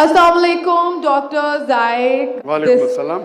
Assalamu alaikum, Dr. Zaid. Walaikum assalam.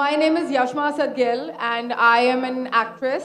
my name is Yashma Sadgil and I am an actress.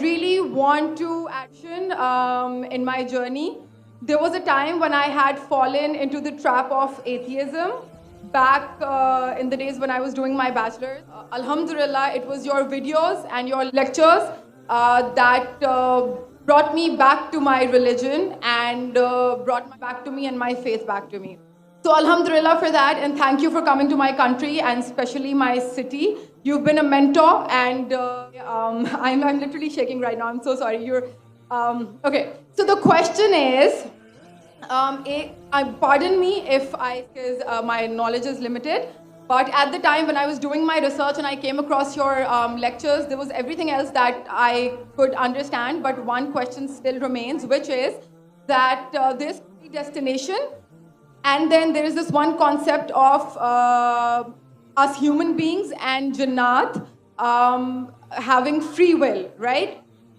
really want to action in my journey. There was a time when I had fallen into the trap of atheism back in the days when I was doing my bachelor's. Alhamdulillah, it was your videos and your lectures that brought me back to my religion and brought back to me and my faith back to me. So alhamdulillah for that, and thank you for coming to my country and especially my city. You've been a mentor, and I'm literally shaking right now. I'm so sorry. Okay. So the question is, pardon me if because my knowledge is limited. But at the time when I was doing my research and I came across your lectures, there was everything else that I could understand. But one question still remains, which is that there's predestination. And then there is this one concept of us human beings and Jannat having free will, right?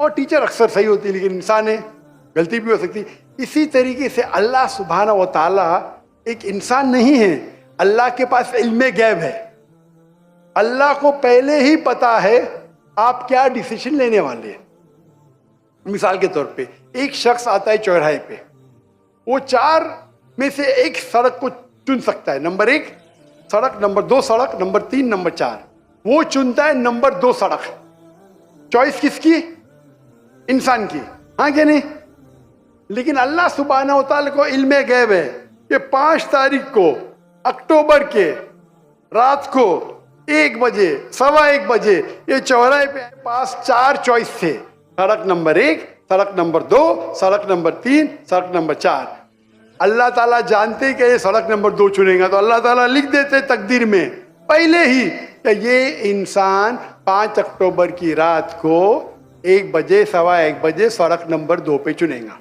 اور teacher اکثر صحیح ہوتی ہے لیکن انسان ہے, غلطی بھی ہو سکتی. اسی طریقے سے اللہ سبحانہ و تعالیٰ ایک انسان نہیں ہے, اللہ کے پاس علم غیب ہے. اللہ کو پہلے ہی پتا ہے آپ کیا ڈیسیشن لینے والے ہیں. مثال کے طور پہ ایک شخص آتا ہے چوراہے پہ, وہ 4 میں سے ایک سڑک کو چن سکتا ہے, نمبر 1 سڑک, نمبر 2 سڑک, نمبر 3, نمبر 4. وہ چنتا ہے نمبر 2 سڑک. چوائس کس کی؟ انسان کی, ہاں کہ نہیں؟ لیکن اللہ سبحانہ و تعالیٰ کو علم غیب ہے کہ 5 تاریخ کو اکتوبر کے رات کو 1 بجے 1:15 بجے یہ چوراہے پہ پاس 4 چوائس تھے, سڑک نمبر 1, سڑک نمبر 2, سڑک نمبر 3, سڑک نمبر 4. اللہ تعالیٰ جانتے کہ یہ سڑک نمبر 2 چنے گا, تو اللہ تعالیٰ لکھ دیتے تقدیر میں پہلے ہی کہ یہ انسان 5 اکتوبر کی رات کو 1 بجے 1:15 بجے سڑک نمبر 2 پہ چنے گا.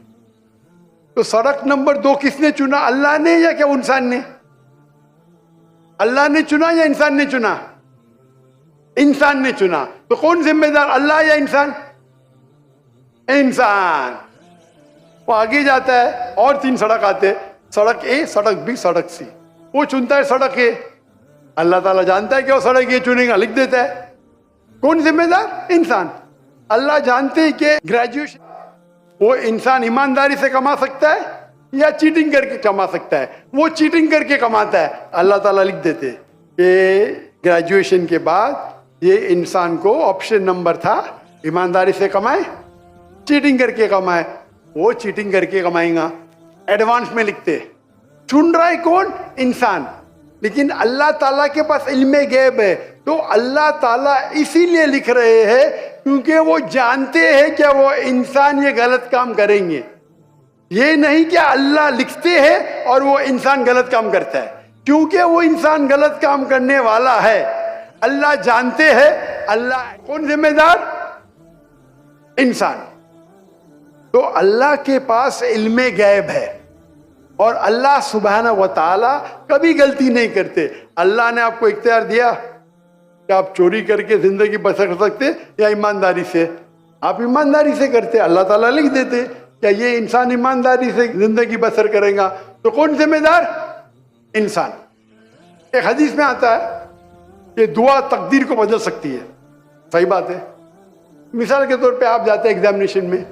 تو سڑک نمبر 2 کس نے چنا, اللہ نے یا کیا انسان نے؟ اللہ نے چنا یا انسان نے چنا؟ انسان نے چنا. تو کون ذمہ دار, اللہ یا انسان؟ انسان. وہ آگے جاتا ہے اور 3 سڑک آتے, سڑک اے, سڑک بی, سڑک سی. وہ چنتا ہے سڑک اے, اللہ تعالیٰ جانتا ہے کہ وہ سڑک اے چنے گا, لکھ دیتا ہے. کون ذمہ دار؟ انسان. اللہ جانتے ہیں کہ گریجویشن وہ انسان ایمانداری سے کما سکتا ہے یا چیٹنگ کر کے کما سکتا ہے, وہ چیٹنگ کر کے کماتا ہے. اللہ تعالیٰ لکھ دیتے کہ گریجویشن کے بعد یہ انسان کو آپشن نمبر تھا, ایمانداری سے کمائے, چیٹنگ کر کے کمائے. وہ چیٹنگ کر کے کمائیں گا, ایڈوانس میں لکھتے. چن رہا ہے کون؟ انسان. لیکن اللہ تعالیٰ کے پاس علم غیب ہے, تو اللہ تعالیٰ اسی لیے لکھ رہے ہیں کیونکہ وہ جانتے ہیں کہ وہ انسان یہ غلط کام کریں گے. یہ نہیں کہ اللہ لکھتے ہیں اور وہ انسان غلط کام کرتا ہے, کیونکہ وہ انسان غلط کام کرنے والا ہے. اللہ جانتے ہیں. اللہ کون ذمہ دار؟ انسان. تو اللہ کے پاس علم غیب ہے, اور اللہ سبحانہ و تعالیٰ کبھی غلطی نہیں کرتے. اللہ نے آپ کو اختیار دیا کہ آپ چوری کر کے زندگی بسر کر سکتے یا ایمانداری سے. آپ ایمانداری سے کرتے, اللہ تعالیٰ لکھ دیتے کہ یہ انسان ایمانداری سے زندگی بسر کرے گا. تو کون ذمہ دار؟ انسان. ایک حدیث میں آتا ہے کہ دعا تقدیر کو بدل سکتی ہے. صحیح بات ہے. مثال کے طور پہ آپ جاتے ہیں ایگزامینیشن میں,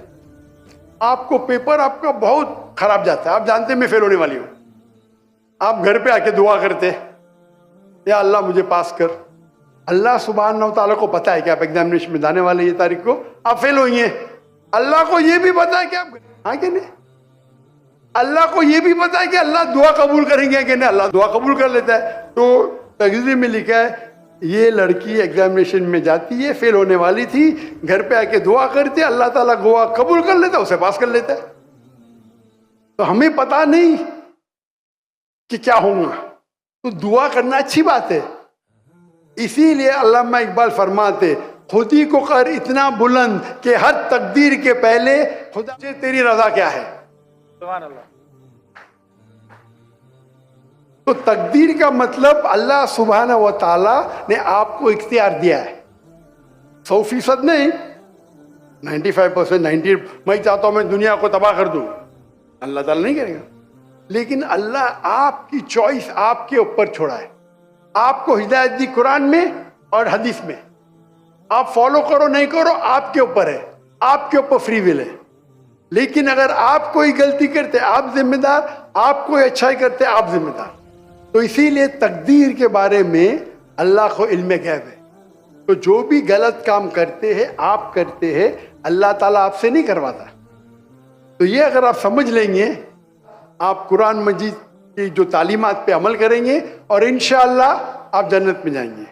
آپ کو پیپر آپ کا بہت خراب جاتا ہے, آپ جانتے ہیں میں فیل ہونے والی ہوں. آپ گھر پہ آ کے دعا کرتے, یا اللہ مجھے پاس کر. اللہ سبحانہ و تعالیٰ کو پتا ہے کہ آپ ایگزامینیشن میں جانے والے, یہ تاریخ کو آپ فیل ہوئی ہیں. اللہ کو یہ بھی پتا ہے کہ آپ, ہاں کہ نہیں, اللہ کو یہ بھی پتا ہے کہ اللہ دعا قبول کریں گے کہ نہیں. اللہ دعا قبول کر لیتا ہے. تو تقریر میں لکھا ہے یہ لڑکی ایگزامینیشن میں جاتی ہے, فیل ہونے والی تھی, گھر پہ آ کے دعا کرتے, اللہ تعالیٰ دعا قبول کر لیتا, اسے پاس کر لیتا ہے. تو ہمیں پتا نہیں کہ کیا ہوگا, تو دعا کرنا اچھی بات ہے. اسی لیے علامہ اقبال فرماتے خودی کو کر اتنا بلند کہ ہر تقدیر کے پہلے خدا سے تیری رضا کیا ہے. سبحان اللہ. تو تقدیر کا مطلب اللہ سبحانہ و تعالیٰ نے آپ کو اختیار دیا ہے. 100% نہیں, 95%, 90. میں چاہتا ہوں میں دنیا کو تباہ کر دوں, اللہ تعالیٰ نہیں کرے گا. لیکن اللہ آپ کی چوائس آپ کے اوپر چھوڑا ہے. آپ کو ہدایت دی قرآن میں اور حدیث میں, آپ فالو کرو نہیں کرو آپ کے اوپر ہے, آپ کے اوپر فری ول ہے. لیکن اگر آپ کوئی غلطی کرتے آپ ذمہ دار, آپ کوئی اچھائی کرتے آپ ذمہ دار. تو اسی لیے تقدیر کے بارے میں اللہ کو علم غیب ہے. تو جو بھی غلط کام کرتے ہیں آپ کرتے ہیں, اللہ تعالیٰ آپ سے نہیں کرواتا. تو یہ اگر آپ سمجھ لیں گے, آپ قرآن مجید کی جو تعلیمات پہ عمل کریں گے اور انشاءاللہ آپ جنت میں جائیں گے.